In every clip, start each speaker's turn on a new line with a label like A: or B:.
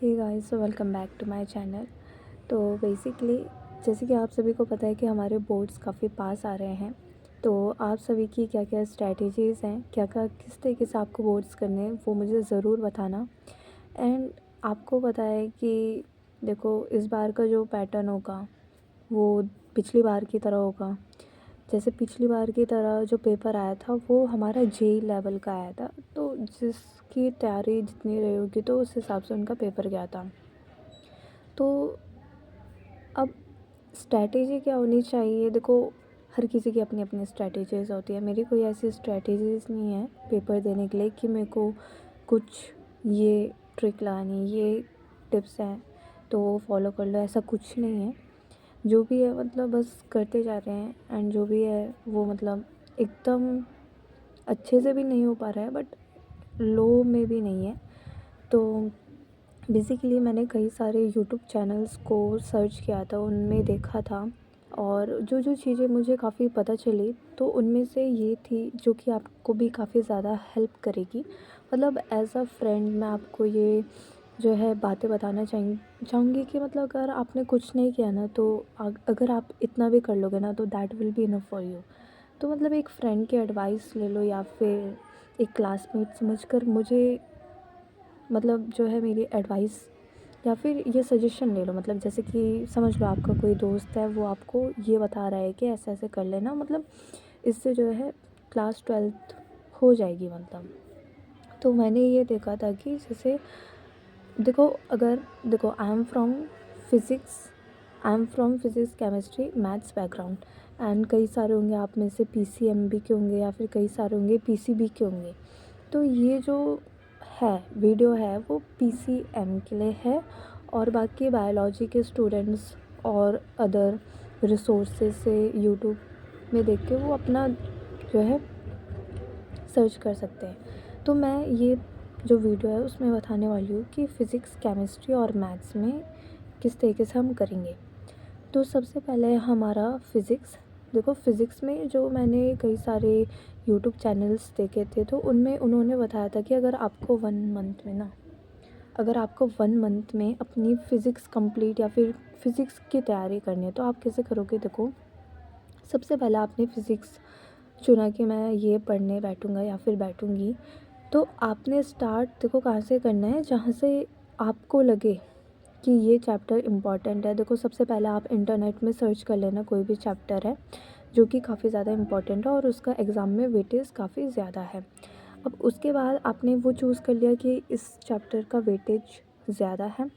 A: Hey guys, welcome back to my channel. तो basically जैसे कि आप सभी को पता है कि हमारे बोर्ड्स काफ़ी पास आ रहे हैं। तो आप सभी की क्या क्या स्ट्रैटेजीज़ हैं, क्या क्या किस तरीके से आपको बोर्ड्स करने हैं, वो मुझे ज़रूर बताना। एंड आपको पता है कि देखो, इस बार का जो पैटर्न होगा वो पिछली बार की तरह होगा। जैसे पिछली बार की तरह जो पेपर आया था वो हमारा जेई लेवल का आया था, तो जिसकी तैयारी जितनी रही होगी तो उस हिसाब से उनका पेपर गया था। तो अब स्ट्रैटेजी क्या होनी चाहिए, देखो हर किसी की अपनी अपनी स्ट्रैटेजीज़ होती है। मेरी कोई ऐसी स्ट्रैटेजीज़ नहीं है पेपर देने के लिए कि मेरे को कुछ ये ट्रिक लगानी, ये टिप्स हैं तो वो फॉलो कर लो, ऐसा कुछ नहीं है। जो भी है मतलब बस करते जा रहे हैं, एंड जो भी है वो मतलब एकदम अच्छे से भी नहीं हो पा रहा है, बट लो में भी नहीं है। तो बेसिकली मैंने कई सारे यूट्यूब चैनल्स को सर्च किया था, उनमें देखा था, और जो जो चीज़ें मुझे काफ़ी पता चली तो उनमें से ये थी जो कि आपको भी काफ़ी ज़्यादा हेल्प करेगी। मतलब एज़ अ फ्रेंड मैं आपको ये जो है बातें बताना चाहूँगी कि मतलब अगर आपने कुछ नहीं किया ना, तो अगर आप इतना भी कर लोगे ना तो that will be enough for you. तो मतलब एक फ्रेंड की एडवाइस ले लो या फिर एक क्लासमेट समझकर मुझे मतलब जो है मेरी एडवाइस या फिर ये सजेशन ले लो। मतलब जैसे कि समझ लो आपका कोई दोस्त है, वो आपको ये बता रहा है कि ऐसे ऐसे कर लेना, मतलब इससे जो है क्लास 12th हो जाएगी मतलब। तो मैंने ये देखा था कि जैसे देखो, अगर देखो I am from physics chemistry maths background, and कई सारे होंगे आप में से पीसीएमबी के होंगे या फिर कई सारे होंगे पीसीबी के होंगे। तो ये जो है वीडियो है वो पीसीएम के लिए है, और बाकी बायोलॉजी के स्टूडेंट्स और अदर रिसोर्सेज से यूट्यूब में देख के वो अपना जो है सर्च कर सकते हैं। तो मैं ये जो वीडियो है उसमें बताने वाली हूँ कि फ़िज़िक्स केमिस्ट्री और मैथ्स में किस तरीके से हम करेंगे। तो सबसे पहले हमारा फ़िज़िक्स, देखो फ़िज़िक्स में जो मैंने कई सारे यूट्यूब चैनल्स देखे थे तो उनमें उन्होंने बताया था कि अगर आपको 1 मंथ में अपनी फ़िज़िक्स कंप्लीट या फिर फ़िज़िक्स की तैयारी करनी है तो आप कैसे करोगे। देखो, सबसे पहले आपने फ़िज़िक्स चुना कि मैं ये पढ़ने बैठूँगा या फिर बैठूँगी, तो आपने स्टार्ट देखो कहाँ से करना है, जहाँ से आपको लगे कि ये चैप्टर इम्पॉर्टेंट है। देखो, सबसे पहले आप इंटरनेट में सर्च कर लेना कोई भी चैप्टर है जो कि काफ़ी ज़्यादा इम्पॉर्टेंट है और उसका एग्ज़ाम में वेटेज काफ़ी ज़्यादा है। अब उसके बाद आपने वो चूज़ कर लिया कि इस चैप्टर का वेटेज ज़्यादा है।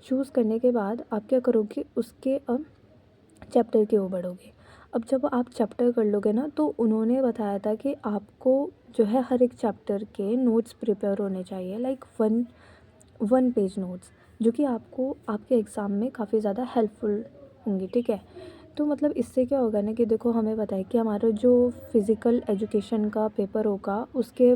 A: चूज़ करने के बाद आप क्या करोगे, उसके अब चैप्टर की ओर बढ़ोगे। अब जब आप चैप्टर कर लोगे ना, तो उन्होंने बताया था कि आपको जो है हर एक चैप्टर के नोट्स प्रिपेयर होने चाहिए, लाइक वन पेज नोट्स, जो कि आपको आपके एग्ज़ाम में काफ़ी ज़्यादा हेल्पफुल होंगी, ठीक है। तो मतलब इससे क्या होगा ना कि देखो, हमें पता है कि हमारा जो फिज़िकल एजुकेशन का पेपर होगा उसके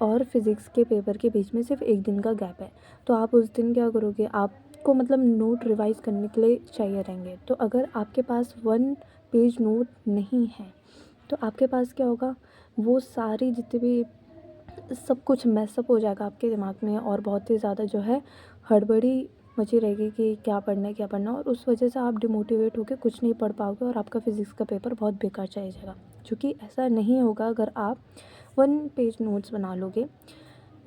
A: और फिज़िक्स के पेपर के बीच में सिर्फ 1 दिन का गैप है। तो आप उस दिन क्या करोगे, आपको मतलब नोट रिवाइज़ करने के लिए चाहिए रहेंगे। तो अगर आपके पास 1 पेज नोट नहीं है तो आपके पास क्या होगा, वो सारी जितनी भी सब कुछ मैसअप हो जाएगा आपके दिमाग में, और बहुत ही ज़्यादा जो है हड़बड़ी मची रहेगी कि क्या पढ़ना है क्या पढ़ना है, और उस वजह से आप डिमोटिवेट होकर कुछ नहीं पढ़ पाओगे और आपका फ़िज़िक्स का पेपर बहुत बेकार चला जाएगा। क्योंकि ऐसा नहीं होगा अगर आप 1 पेज नोट्स बना लोगे।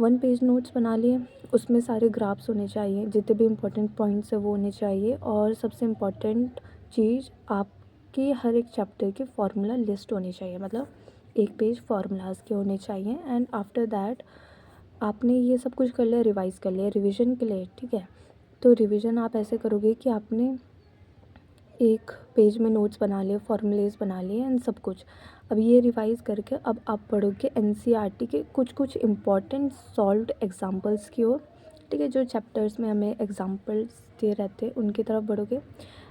A: 1 पेज नोट्स बना लिए, उसमें सारे ग्राफ्स होने चाहिए, जितने भी इम्पोर्टेंट पॉइंट्स है वो होने चाहिए, और सबसे इम्पोर्टेंट चीज़ आपकी हर एक चैप्टर की फार्मूला लिस्ट होनी चाहिए, मतलब 1 पेज फार्मूलाज़ के होने चाहिए। एंड आफ्टर दैट आपने ये सब कुछ कर लिया, रिवाइज़ कर लिया रिवीजन के लिए, ठीक है। तो रिवीजन आप ऐसे करोगे कि आपने एक पेज में नोट्स बना लिए, फॉर्मूलेज़ बना लिए एंड सब कुछ। अब ये रिवाइज़ करके अब आप पढ़ोगे एनसीईआरटी के कुछ इम्पॉर्टेंट सॉल्व्ड एग्जांपल्स की ओर, ठीक है। जो चैप्टर्स में हमें एग्जांपल्स दिए रहते हैं उनकी तरफ बढ़ोगे,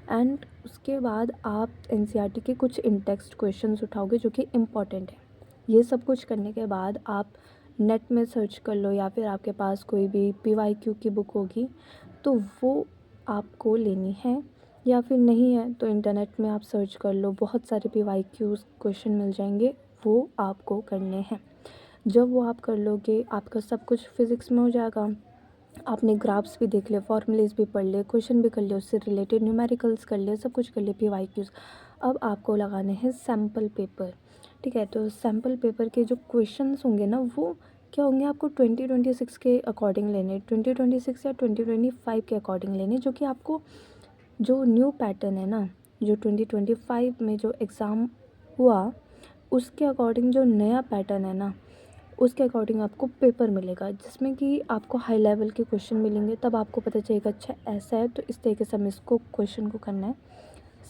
A: एंड उसके बाद आप एनसीईआरटी के कुछ इन टेक्स्ट क्वेश्चंस उठाओगे जो कि इम्पॉर्टेंट है। ये सब कुछ करने के बाद आप नेट में सर्च कर लो, या फिर आपके पास कोई भी पीवाईक्यू की बुक होगी तो वो आपको लेनी है, या फिर नहीं है तो इंटरनेट में आप सर्च कर लो, बहुत सारे पीवाईक्यूज़ क्वेश्चन मिल जाएंगे, वो आपको करने हैं। जब वो आप कर लोगे आपका सब कुछ फिज़िक्स में हो जाएगा। आपने ग्राफ्स भी देख लिए, फॉर्मूलेस भी पढ़ लिए, क्वेश्चन भी कर लिए, उससे रिलेटेड न्यूमेरिकल्स कर लिए, सब कुछ कर लिए, पीवाईक्यूज। अब आपको लगाने हैं सैम्पल पेपर, ठीक है। तो सैम्पल पेपर के जो क्वेश्चंस होंगे ना, वो क्या होंगे, आपको 2026 के अकॉर्डिंग लेने, 2026 या 2025 के अकॉर्डिंग लेने, जो कि आपको जो न्यू पैटर्न है ना, जो 2025 में जो एग्ज़ाम हुआ उसके अकॉर्डिंग जो नया पैटर्न है ना, उसके अकॉर्डिंग आपको पेपर मिलेगा, जिसमें कि आपको हाई लेवल के क्वेश्चन मिलेंगे। तब आपको पता चलेगा अच्छा ऐसा है तो इस तरीके से हमें इसको क्वेश्चन को करना है।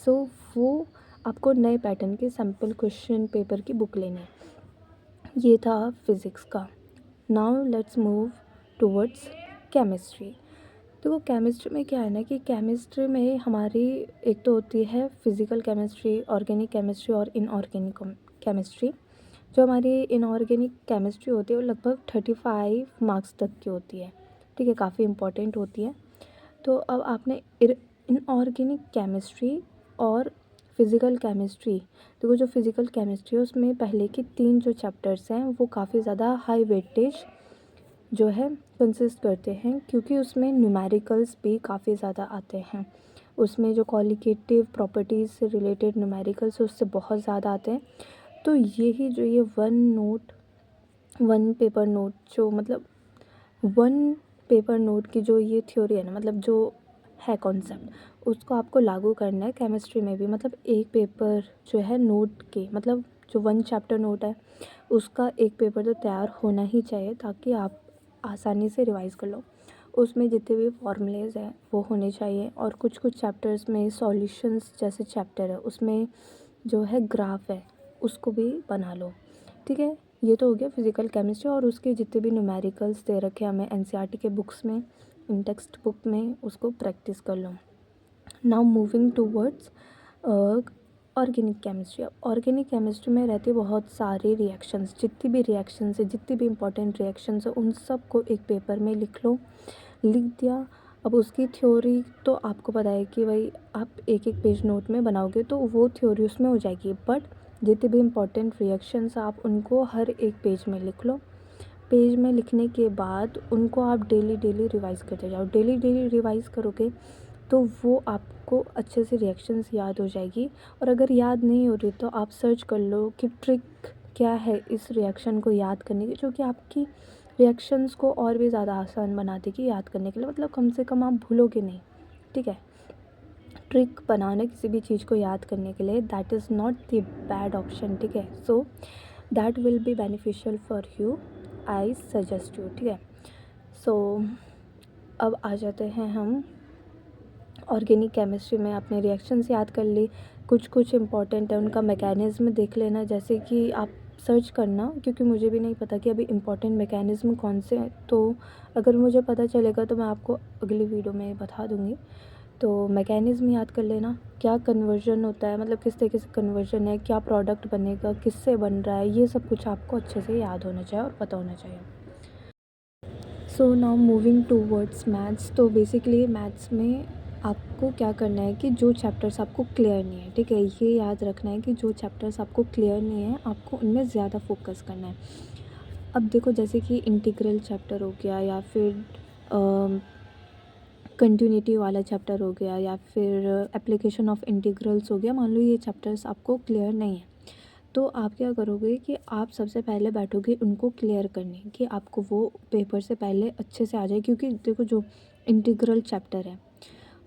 A: सो वो आपको नए पैटर्न के सैम्पल क्वेश्चन पेपर की बुक लेनी है। ये था फिज़िक्स का। Now let's move towards chemistry. देखो केमिस्ट्री में क्या है ना, कि केमिस्ट्री में हमारी एक तो होती है फिज़िकल केमिस्ट्री, ऑर्गेनिक केमिस्ट्री और इनऑर्गेनिक केमिस्ट्री। जो हमारी इनऑर्गेनिक केमिस्ट्री होती है वो लगभग 35 मार्क्स तक की होती है, ठीक है, काफ़ी इंपॉर्टेंट होती है। तो अब आपने इनऑर्गेनिक केमिस्ट्री और फिज़िकल केमिस्ट्री, देखो जो फिज़िकल केमिस्ट्री है उसमें पहले की 3 जो चैप्टर्स हैं वो काफ़ी ज़्यादा हाई वेटेज जो है कंसिस्ट करते हैं, क्योंकि उसमें न्यूमेरिकल्स भी काफ़ी ज़्यादा आते हैं। उसमें जो क्वालिटेटिव प्रॉपर्टीज़ से रिलेटेड न्यूमेरिकल्स उससे बहुत ज़्यादा आते हैं। तो यही जो ये वन पेपर नोट जो मतलब वन पेपर नोट की जो ये थ्योरी है ना, मतलब जो है कॉन्सेप्ट, उसको आपको लागू करना है केमिस्ट्री में भी। मतलब एक पेपर जो है नोट के, मतलब जो 1 चैप्टर नोट है उसका एक पेपर तो तैयार होना ही चाहिए, ताकि आप आसानी से रिवाइज़ कर लो। उसमें जितने भी फॉर्मूलेज़ हैं वो होने चाहिए, और कुछ कुछ चैप्टर्स में सॉल्यूशंस जैसे चैप्टर है उसमें जो है ग्राफ है उसको भी बना लो, ठीक है। ये तो हो गया फिज़िकल केमिस्ट्री, और उसके जितने भी न्यूमेरिकल्स दे रखे हैं हमें एनसीईआरटी के बुक्स में, इन टेक्स्ट बुक में, उसको प्रैक्टिस कर लो। Now moving towards organic chemistry. अब ऑर्गेनिक केमिस्ट्री में रहती है बहुत सारी रिएक्शंस, जितनी भी रिएक्शंस है, जितनी भी इंपॉर्टेंट रिएक्शंस है, उन सब को एक पेपर में लिख लो। लिख दिया, अब उसकी थ्योरी तो आपको पता है कि भाई आप एक एक पेज नोट में बनाओगे तो वो थ्योरी उसमें हो जाएगी, बट जितने भी इम्पॉर्टेंट रिएक्शंस आप उनको हर एक पेज में लिख लो। पेज में लिखने के बाद उनको आप डेली डेली रिवाइज़ करते जाओ। डेली डेली रिवाइज़ करोगे तो वो आपको अच्छे से रिएक्शंस याद हो जाएगी। और अगर याद नहीं हो रही तो आप सर्च कर लो कि ट्रिक क्या है इस रिएक्शन को याद करने की, जो कि आपकी रिएक्शंस को और भी ज़्यादा आसान बना देगी याद करने के लिए। मतलब कम से कम आप भूलोगे नहीं, ठीक है। ट्रिक बनाना किसी भी चीज़ को याद करने के लिए, that is not the bad option, ठीक है। So that will be beneficial for you, I suggest you, ठीक है। सो अब आ जाते हैं हम ऑर्गेनिक केमिस्ट्री में। आपने रिएक्शंस याद कर ली, कुछ कुछ इंपॉर्टेंट है उनका मैकेनिज़्म देख लेना, जैसे कि आप सर्च करना, क्योंकि मुझे भी नहीं पता कि अभी इम्पॉर्टेंट मैकेनिज़्म कौन से हैं। तो अगर मुझे पता चलेगा तो मैं आपको अगली वीडियो में बता दूँगी। तो मैकेनिज़्म याद कर लेना, क्या कन्वर्जन होता है, मतलब किस तरीके से कन्वर्जन है, क्या प्रोडक्ट बनेगा, किससे बन रहा है, ये सब कुछ आपको अच्छे से याद होना चाहिए और पता होना चाहिए। So now moving towards maths. तो बेसिकली मैथ्स में आपको क्या करना है कि जो चैप्टर्स आपको क्लियर नहीं है, ठीक है, ये याद रखना है कि जो चैप्टर्स आपको क्लियर नहीं है आपको उनमें ज़्यादा फोकस करना है। अब देखो जैसे कि इंटीग्रल चैप्टर हो गया, या फिर कंटिन्यूटी वाला चैप्टर हो गया, या फिर एप्लीकेशन ऑफ इंटीग्रल्स हो गया, मान लो ये चैप्टर्स आपको क्लियर नहीं है, तो आप क्या करोगे कि आप सबसे पहले बैठोगे उनको क्लियर करने, कि आपको वो पेपर से पहले अच्छे से आ जाए। क्योंकि देखो जो इंटीग्रल चैप्टर है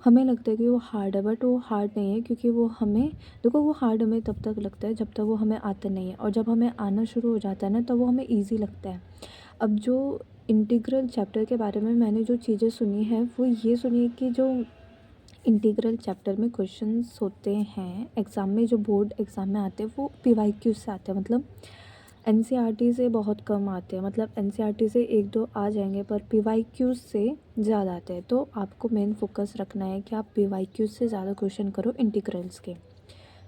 A: हमें लगता है कि वो हार्ड है, बट वो हार्ड नहीं है, क्योंकि वो हमें, देखो वो हार्ड हमें तब तक लगता है जब तक वो हमें आता नहीं है, और जब हमें आना शुरू हो जाता है ना, तब वो हमें ईजी लगता है। अब जो इंटीग्रल चैप्टर के बारे में मैंने जो चीज़ें सुनी है वो ये सुनी है कि जो इंटीग्रल चैप्टर में क्वेश्चंस होते हैं एग्ज़ाम में, जो बोर्ड एग्ज़ाम में आते हैं, वो पीवाईक्यू से आते हैं। मतलब एनसीईआरटी से बहुत कम आते हैं, मतलब एनसीईआरटी से 1-2 आ जाएंगे, पर पीवाईक्यू से ज़्यादा आते हैं। तो आपको मेन फोकस रखना है कि आप पीवाईक्यू से ज़्यादा क्वेश्चन करो इंटीग्रल्स के,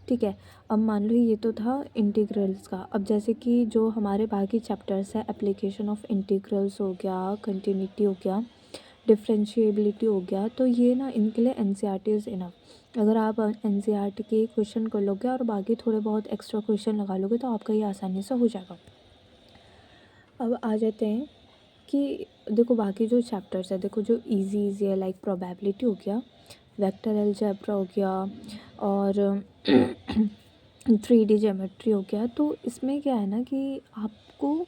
A: ठीक है। अब मान लो ये तो था इंटीग्रल्स का। अब जैसे कि जो हमारे बाकी चैप्टर्स है, एप्लीकेशन ऑफ इंटीग्रल्स हो गया, कंटिन्यूटी हो गया, डिफरेंशिएबिलिटी हो गया, तो ये ना इनके लिए एनसीईआरटी इज़ इनफ। अगर आप एनसीईआरटी के क्वेश्चन कर लोगे और बाकी थोड़े बहुत एक्स्ट्रा क्वेश्चन लगा लोगे तो आपका ये आसानी से हो जाएगा। अब आ जाते हैं कि देखो बाकी जो चैप्टर्स है, देखो जो इजी है लाइक प्रोबेबिलिटी हो गया, वेक्टर अलजेब्रा हो गया और 3D ज्योमेट्री हो गया। तो इसमें क्या है ना कि आपको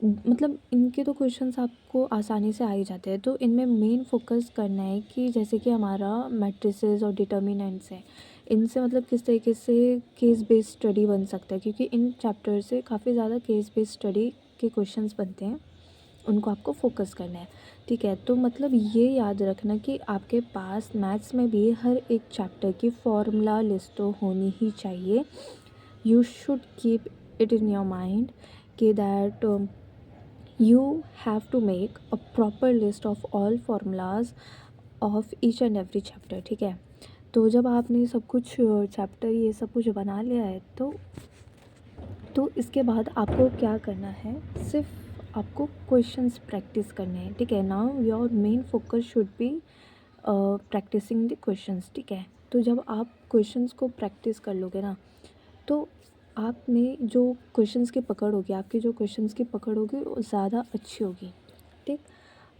A: मतलब इनके तो क्वेश्चंस आपको आसानी से आ ही जाते हैं। तो इनमें मेन फोकस करना है कि जैसे कि हमारा मैट्रिसेस और डिटर्मिनेंट्स हैं, इनसे मतलब किस तरीके से केस बेस्ड स्टडी बन सकता है, क्योंकि इन चैप्टर से काफ़ी ज़्यादा केस बेस्ड स्टडी के क्वेश्चंस बनते हैं, उनको आपको फोकस करना है। ठीक है, तो मतलब ये याद रखना कि आपके पास मैथ्स में भी हर एक चैप्टर की फॉर्मूला लिस्ट तो होनी ही चाहिए। You should keep it in your mind कि that you have to make a proper list of all formulas of each and every chapter। ठीक है, तो जब आपने सब कुछ चैप्टर ये सब कुछ बना लिया है तो इसके बाद आपको क्या करना है, सिर्फ आपको क्वेश्चंस प्रैक्टिस करने हैं। ठीक है, now your main focus should be practicing the questions. ठीक है, तो जब आप क्वेश्चंस को प्रैक्टिस कर लोगे ना, तो आप में जो क्वेश्चंस की पकड़ होगी, आपकी जो क्वेश्चंस की पकड़ होगी वो ज़्यादा अच्छी होगी। ठीक,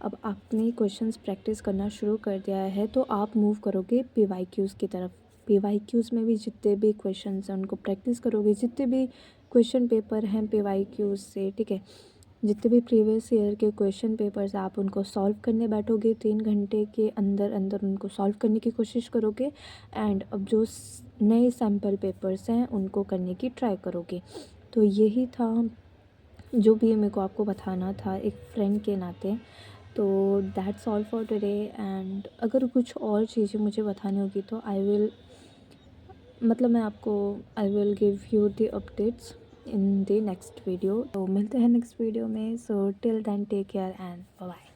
A: अब आपने क्वेश्चंस प्रैक्टिस करना शुरू कर दिया है तो आप मूव करोगे पीवाईक्यूज़ की तरफ। पीवाईक्यूज़ में भी जितने भी क्वेश्चंस हैं उनको प्रैक्टिस करोगे, जितने भी क्वेश्चन पेपर हैं पीवाईक्यूज़ से। ठीक है, जितने भी प्रीवियस ईयर के क्वेश्चन पेपर्स आप उनको सॉल्व करने बैठोगे, 3 घंटे के अंदर अंदर उनको सॉल्व करने की कोशिश करोगे। एंड अब जो नए सैम्पल पेपर्स हैं उनको करने की ट्राई करोगे। तो यही था जो भी मेरे को आपको बताना था एक फ्रेंड के नाते। तो that's all for today. And अगर कुछ और चीज़ें मुझे बतानी होगी तो मैं आपको I will give you the updates in the next video. तो मिलते हैं नेक्स्ट वीडियो में। So till then take care and bye bye.